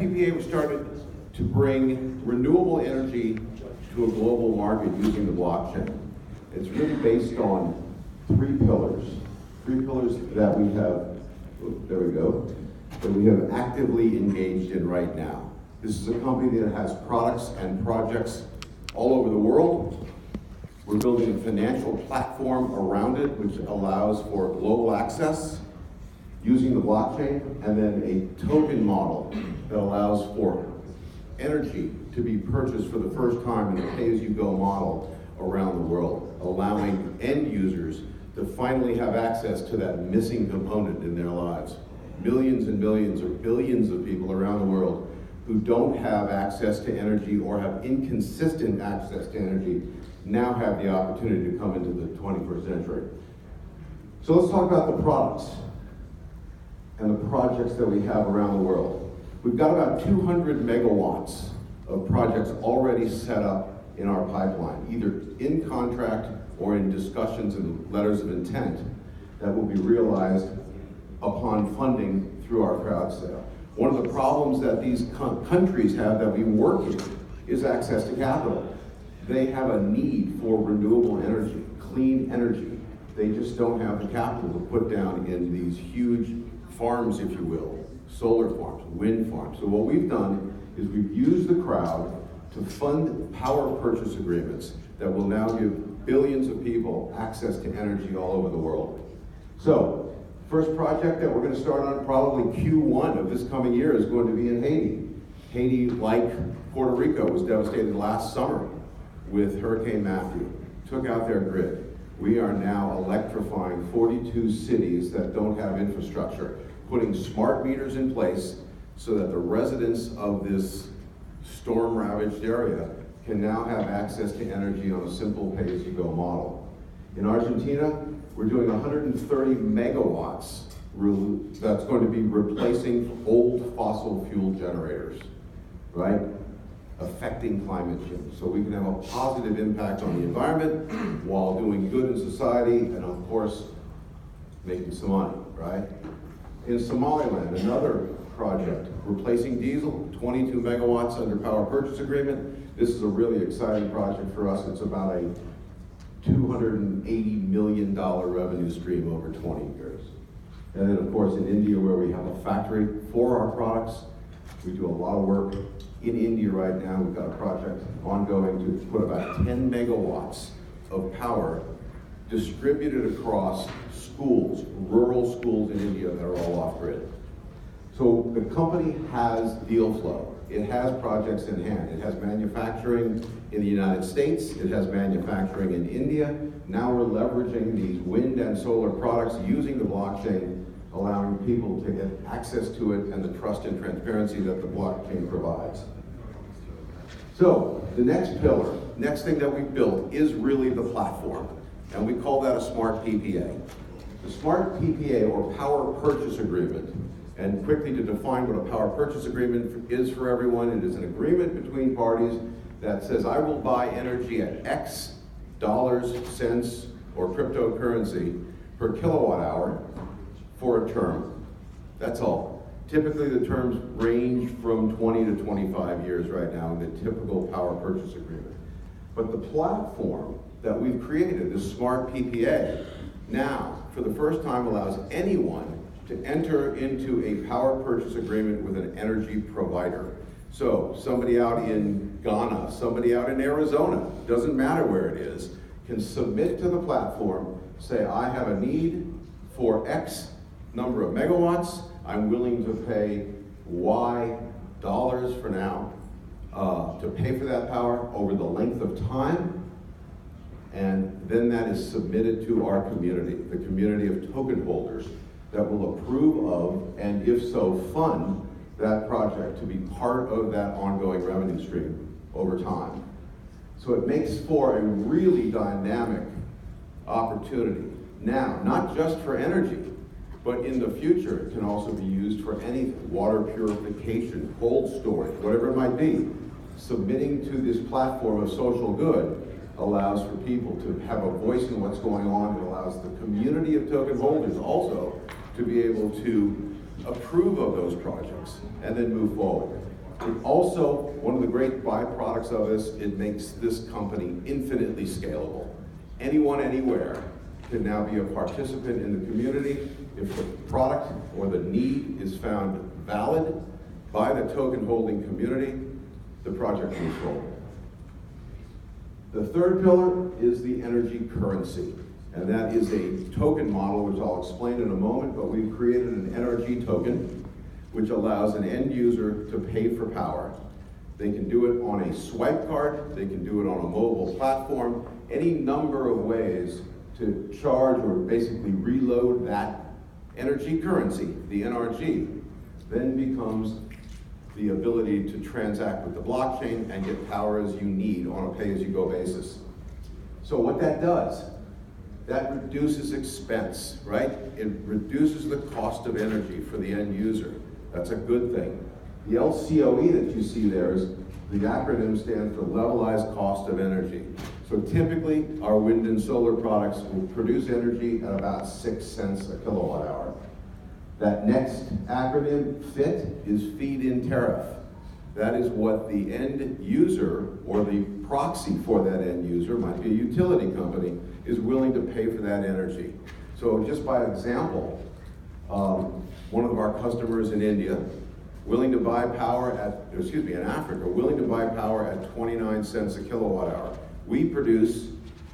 PPA was started to bring renewable energy to a global market using the blockchain. It's really based on three pillars that we have, there we go, that we have actively engaged in right now. This is a company that has products and projects all over the world. We're building a financial platform around it, which allows for global access using the blockchain, and then a token model that allows for energy to be purchased for the first time in a pay-as-you-go model around the world, allowing end users to finally have access to that missing component in their lives. Millions and millions or billions of people around the world who don't have access to energy or have inconsistent access to energy now have the opportunity to come into the 21st century. So let's talk about the products and the projects that we have around the world. We've got about 200 megawatts of projects already set up in our pipeline, either in contract or in discussions and letters of intent that will be realized upon funding through our crowd sale. One of the problems that these countries have that we work in is access to capital. They have a need for renewable energy, clean energy. They just don't have the capital to put down in these huge farms, if you will, solar farms, wind farms. So what we've done is we've used the crowd to fund power purchase agreements that will now give billions of people access to energy all over the world. So, first project that we're going to start on probably Q1 of this coming year is going to be in Haiti. Haiti, like Puerto Rico, was devastated last summer with Hurricane Matthew, took out their grid. We are now electrifying 42 cities that don't have infrastructure, putting smart meters in place so that the residents of this storm-ravaged area can now have access to energy on a simple pay-as-you-go model. In Argentina, we're doing 130 megawatts that's going to be replacing old fossil fuel generators, right? Affecting climate change. So we can have a positive impact on the environment while doing good in society and, of course, making some money, right? In Somaliland, another project, replacing diesel, 22 megawatts under power purchase agreement. This is a really exciting project for us. It's about a $280 million revenue stream over 20 years. And then, of course, in India, where we have a factory for our products, we do a lot of work in India right now. We've got a project ongoing to put about 10 megawatts of power distributed across schools, rural schools in India that are all off-grid. So the company has deal flow. It has projects in hand. It has manufacturing in the United States. It has manufacturing in India. Now we're leveraging these wind and solar products using the blockchain, allowing people to get access to it and the trust and transparency that the blockchain provides. So the next pillar, next thing that we've built is really the platform, and we call that a smart PPA. The smart PPA, or power purchase agreement, and quickly to define what a power purchase agreement is for everyone, it is an agreement between parties that says I will buy energy at X dollars, cents, or cryptocurrency per kilowatt hour for a term. That's all. Typically the terms range from 20 to 25 years right now in the typical power purchase agreement. But the platform that we've created, this smart PPA, now for the first time allows anyone to enter into a power purchase agreement with an energy provider. So somebody out in Ghana, somebody out in Arizona, doesn't matter where it is, can submit to the platform, say I have a need for X number of megawatts, I'm willing to pay Y dollars for now to pay for that power over the length of time, and then that is submitted to our community, the community of token holders that will approve of, and if so, fund that project to be part of that ongoing revenue stream over time. So it makes for a really dynamic opportunity. Now, not just for energy, but in the future, it can also be used for anything, water purification, cold storage, whatever it might be. Submitting to this platform of social good allows for people to have a voice in what's going on. It allows the community of token holders also to be able to approve of those projects and then move forward. It also, one of the great byproducts of this, it makes this company infinitely scalable. Anyone, anywhere can now be a participant in the community. If the product or the need is found valid by the token holding community, the project moves forward. The third pillar is the energy currency, and that is a token model, which I'll explain in a moment, but we've created an NRG token, which allows an end user to pay for power. They can do it on a swipe card, they can do it on a mobile platform, any number of ways to charge or basically reload that energy currency, the NRG, then becomes the ability to transact with the blockchain and get power as you need on a pay-as-you-go basis. So what that does, that reduces expense, right? It reduces the cost of energy for the end user. That's a good thing. The LCOE that you see there is, the acronym stands for levelized cost of energy. So typically, our wind and solar products will produce energy at about 6 cents a kilowatt hour. That next acronym, FIT, is feed-in tariff. That is what the end user, or the proxy for that end user, might be a utility company, is willing to pay for that energy. So just by example, one of our customers in India, willing to buy power at, in Africa, willing to buy power at 29 cents a kilowatt hour. We produce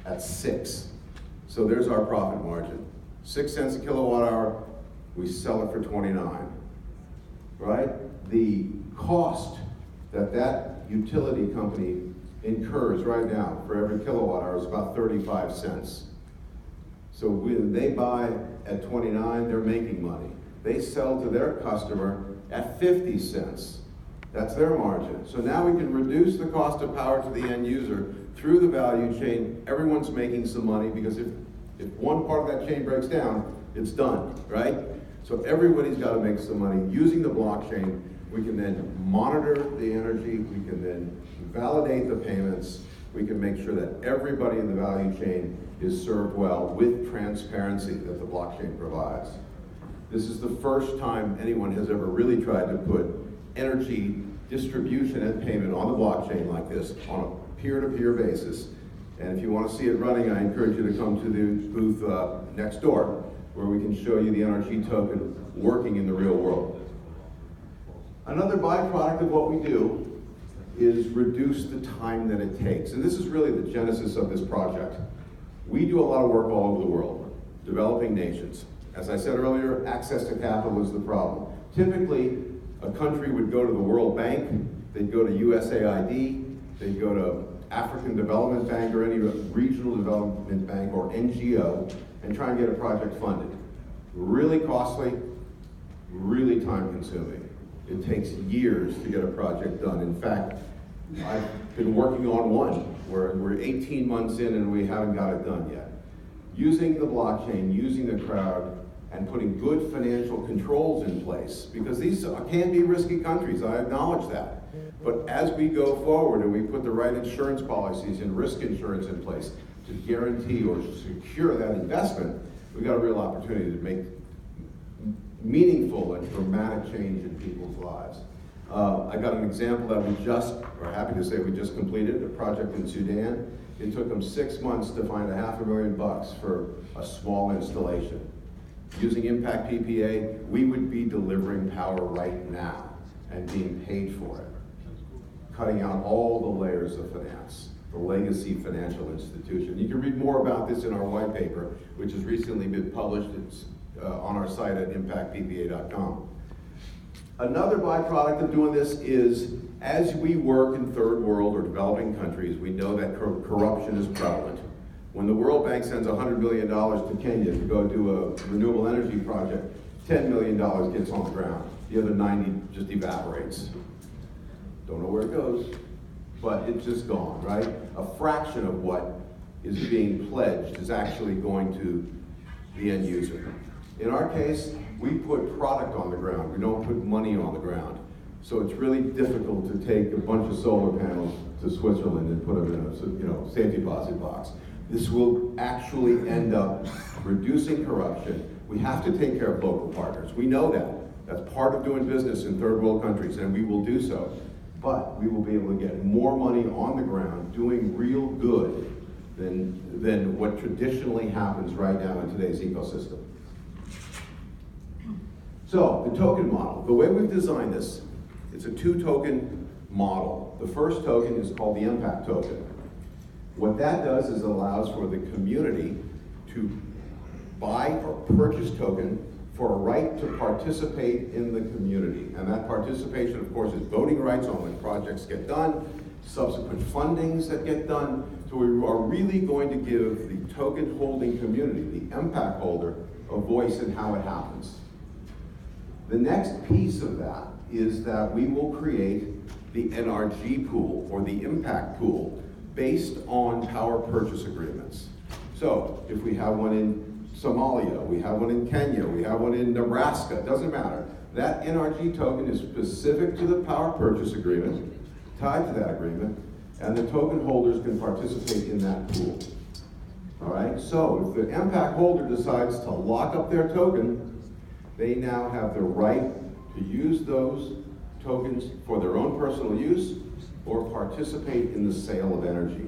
at 6. So there's our profit margin. 6 cents a kilowatt hour, we sell it for 29, right? The cost that that utility company incurs right now for every kilowatt hour is about 35 cents. So when they buy at 29, they're making money. They sell to their customer at 50 cents. That's their margin. So now we can reduce the cost of power to the end user through the value chain. Everyone's making some money, because if one part of that chain breaks down, it's done, right? So everybody's got to make some money. Using the blockchain, we can then monitor the energy, we can then validate the payments, we can make sure that everybody in the value chain is served well with transparency that the blockchain provides. This is the first time anyone has ever really tried to put energy distribution and payment on the blockchain like this, on a peer-to-peer basis. And if you want to see it running, I encourage you to come to the booth next door, where we can show you the NRG token working in the real world. Another byproduct of what we do is reduce the time that it takes. And this is really the genesis of this project. We do a lot of work all over the world, developing nations. As I said earlier, access to capital is the problem. Typically, a country would go to the World Bank, they'd go to USAID, they'd go to African Development Bank or any regional development bank or NGO and try and get a project funded. Really costly, really time consuming. It takes years to get a project done. In fact, I've been working on one where we're 18 months in and we haven't got it done yet. Using the blockchain, using the crowd, and putting good financial controls in place, because these can be risky countries, I acknowledge that. But as we go forward and we put the right insurance policies and risk insurance in place to guarantee or secure that investment, we've got a real opportunity to make meaningful and dramatic change in people's lives. I got an example that we're happy to say we just completed, a project in Sudan. It took them 6 months to find $500,000 for a small installation. Using Impact PPA, we would be delivering power right now and being paid for it. Cutting out all the layers of finance, the legacy financial institution. You can read more about this in our white paper, which has recently been published. It's on our site at impactppa.com. Another byproduct of doing this is, as we work in third world or developing countries, we know that corruption is prevalent. When the World Bank sends $100 million to Kenya to go do a renewable energy project, $10 million gets on the ground. The other 90 just evaporates. Don't know where it goes, but it's just gone, right? A fraction of what is being pledged is actually going to the end user. In our case, we put product on the ground. We don't put money on the ground. So it's really difficult to take a bunch of solar panels to Switzerland and put them in a safety deposit box. This will actually end up reducing corruption. We have to take care of local partners. We know that. That's part of doing business in third world countries, and we will do so. But we will be able to get more money on the ground doing real good than what traditionally happens right now in today's ecosystem. So, the token model. The way we've designed this, it's a two-token model. The first token is called the impact token. What that does is it allows for the community to buy or purchase token for a right to participate in the community. And that participation, of course, is voting rights on when projects get done, subsequent fundings that get done. So we are really going to give the token holding community, the impact holder, a voice in how it happens. The next piece of that is that we will create the NRG pool, or the impact pool, based on power purchase agreements. So if we have one in Somalia, we have one in Kenya, we have one in Nebraska, it doesn't matter. That NRG token is specific to the power purchase agreement, tied to that agreement, and the token holders can participate in that pool. All right, so if the impact holder decides to lock up their token, they now have the right to use those tokens for their own personal use or participate in the sale of energy.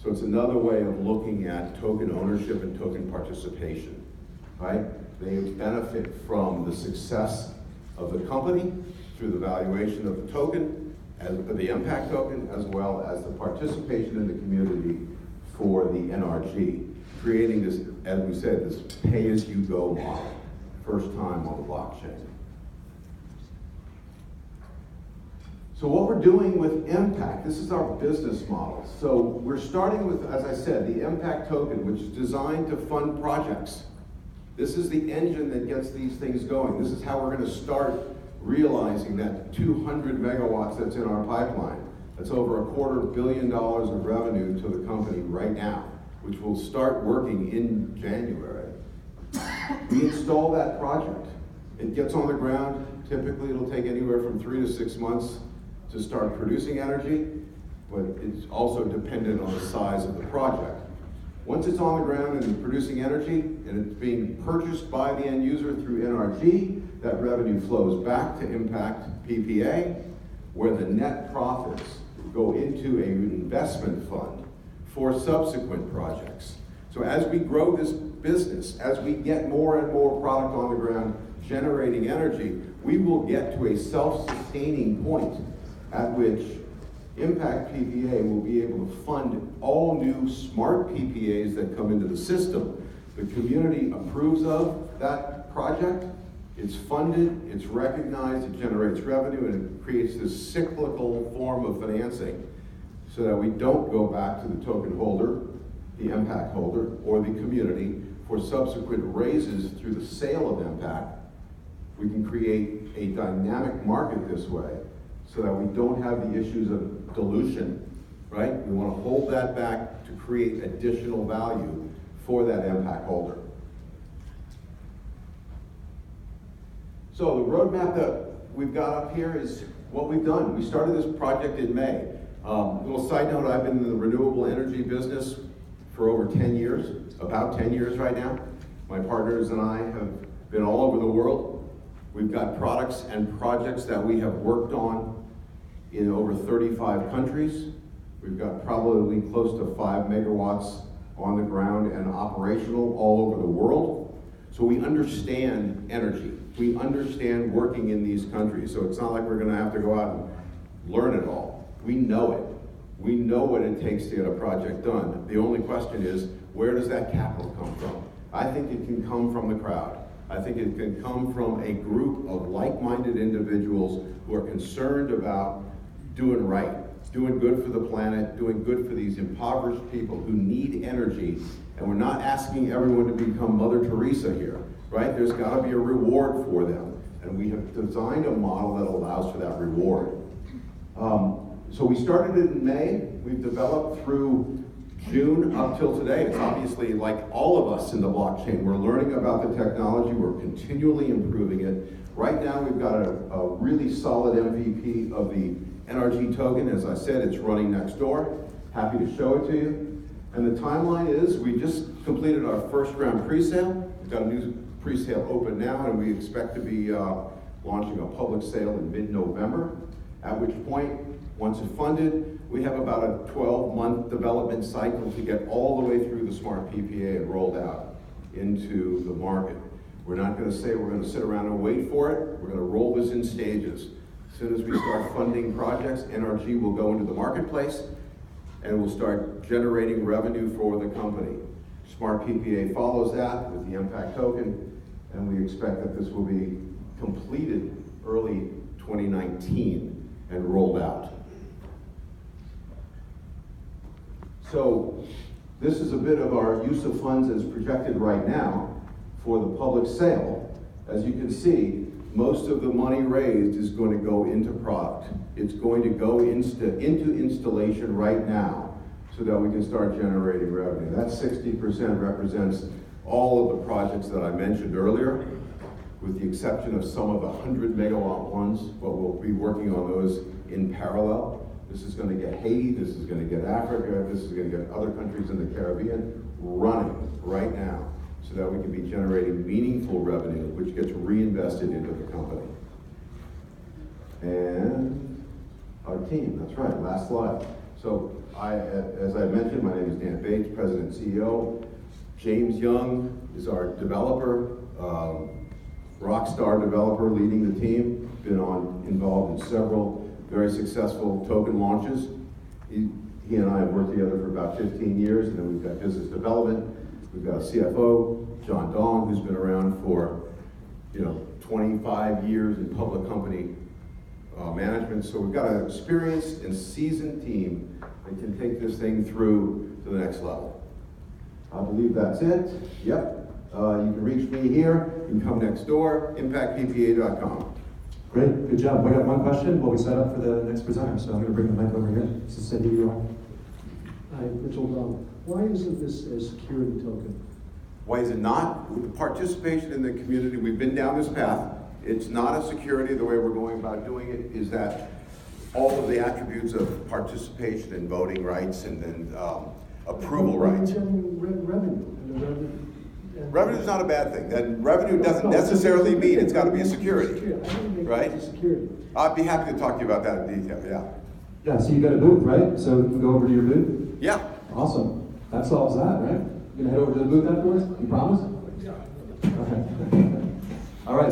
So it's another way of looking at token ownership and token participation, right? They benefit from the success of the company through the valuation of the token, and the impact token, as well as the participation in the community for the NRG, creating this, as we said, this pay-as-you-go model, first time on the blockchain. So what we're doing with impact, this is our business model. So we're starting with, as I said, the impact token, which is designed to fund projects. This is the engine that gets these things going. This is how we're going to start realizing that 200 megawatts that's in our pipeline. That's over $250 million of revenue to the company right now, which will start working in January. We install that project. It gets on the ground. Typically, it'll take anywhere from 3 to 6 months to start producing energy, but it's also dependent on the size of the project. Once it's on the ground and producing energy, and it's being purchased by the end user through NRG, that revenue flows back to Impact PPA, where the net profits go into an investment fund for subsequent projects. So as we grow this business, as we get more and more product on the ground generating energy, we will get to a self-sustaining point at which Impact PPA will be able to fund all new smart PPAs that come into the system. The community approves of that project, it's funded, it's recognized, it generates revenue, and it creates this cyclical form of financing so that we don't go back to the token holder, the impact holder, or the community for subsequent raises through the sale of impact. We can create a dynamic market this way so that we don't have the issues of dilution, right? We want to hold that back to create additional value for that impact holder. So the roadmap that we've got up here is what we've done. We started this project in May. Little side note, I've been in the renewable energy business for over 10 years, about 10 years right now. My partners and I have been all over the world. We've got products and projects that we have worked on in over 35 countries. We've got probably close to 5 megawatts on the ground and operational all over the world. So we understand energy. We understand working in these countries. So it's not like we're gonna have to go out and learn it all. We know it. We know what it takes to get a project done. The only question is, where does that capital come from? I think it can come from the crowd. I think it can come from a group of like-minded individuals who are concerned about doing right, doing good for the planet, doing good for these impoverished people who need energy. And we're not asking everyone to become Mother Teresa here, right? There's gotta be a reward for them. And we have designed a model that allows for that reward. So we started it in May. We've developed through June up till today. It's obviously like all of us in the blockchain. We're learning about the technology. We're continually improving it. Right now, we've got a really solid MVP of the NRG token. As I said, it's running next door. Happy to show it to you. And the timeline is we just completed our first round pre-sale. We've got a new pre-sale open now, and we expect to be launching a public sale in mid-November, at which point, once it's funded, we have about a 12-month development cycle to get all the way through the smart PPA and rolled out into the market. We're not going to say we're going to sit around and wait for it. We're going to roll this in stages. As soon as we start funding projects, NRG will go into the marketplace and will start generating revenue for the company. Smart PPA follows that with the impact token, and we expect that this will be completed early 2019 and rolled out. So this is a bit of our use of funds as projected right now for the public sale. As you can see, most of the money raised is going to go into product. It's going to go into installation right now so that we can start generating revenue. That 60% represents all of the projects that I mentioned earlier, with the exception of some of the 100 megawatt ones, but we'll be working on those in parallel. This is going to get Haiti, this is going to get Africa, this is going to get other countries in the Caribbean running right now so that we can be generating meaningful revenue which gets reinvested into the company. And our team, that's right, last slide. So as I mentioned, my name is Dan Bates, President and CEO. James Young is our developer, rock star developer leading the team, been involved in several very successful token launches. He and I have worked together for about 15 years, and then we've got business development. We've got a CFO, John Dong, who's been around for 25 years in public company management. So we've got an experienced and seasoned team that can take this thing through to the next level. I believe that's it. Yep. You can reach me here. You can come next door, impactppa.com. Great, good job. We got one question while we set up for the next presenter, so I'm going to bring the mic over here. So Cindy, you are. Hi, Mitchell Brown. Why isn't this a security token? Why is it not? With the participation in the community, we've been down this path. It's not a security. The way we're going about doing it is that all of the attributes of participation and voting rights and then approval rights. Revenue is not a bad thing. That revenue doesn't necessarily mean it's got to be a security, right? I'd be happy to talk to you about that in detail, yeah. Yeah, so you got a booth, right? So we can go over to your booth? Yeah. Awesome. That solves that, right? You gonna head over to the booth afterwards? You promise? Yeah. Okay.